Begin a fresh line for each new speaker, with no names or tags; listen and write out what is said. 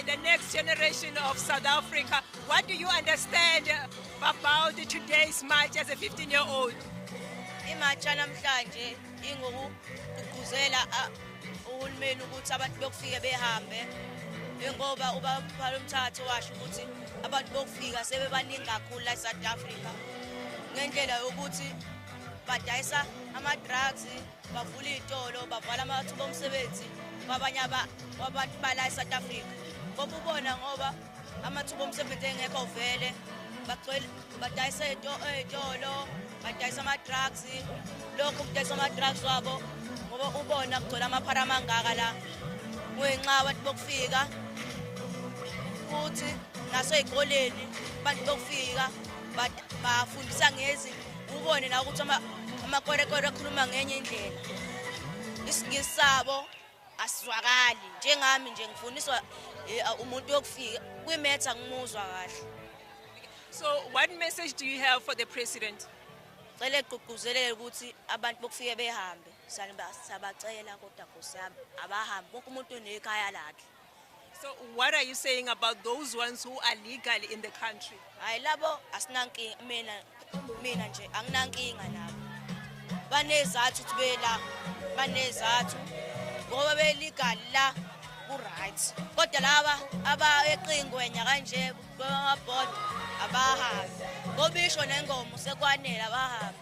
the next generation of South Africa. What do you understand about today's march as a 15-year-old?
Imatsha namhlanje ingokugqugquzela uhulumeni ukuthi abantu bokufika behambe ngoba ubaphala umthatho washo ukuthi abantu bokufika sebebaningi kakhulu la eSouth Africa ngendlela yokuthi badayisa ama-drugs, bavula iy'tolo, bavala amathuba omsebenzi kwabanye abantu bala eSouth Africa. Ngoba ubona ngoba amathuba omsebenzi engekho vele badayisa iy'tolo, badayisa ama-drugs, lokhu kudayisa ama-drugs wabo ngoba ubona kugcwele amaphara amangaka la ngenxa abantu bokufika futhi nasey'koleni abantu bokufika bafundisa ngezi ubone na ukuthi amakwerekwe akhuluma ngenye indlela isingisi sabo asizwakali njengami nje ngifundiswa umuntu yokufika kwimetha ngimuzwa kahle.
So what message do you have for the president?
Cela egqugquzelele ukuthi abantu bokufika behambe sabacela kodwa kusami abahambe bonke umuntu unekhaya lakhe.
So what are you saying about those ones who are legal in the country?
Hayi labo asinankinga mina nje anginankinga nabo. Banezathu ukuthi bela banezathu ngoba belegal la ku-right. Kodwa laba abayeqingwenya kanje bamabhodi abahambi. Ngoba isho nengoma sekwanele abahambi.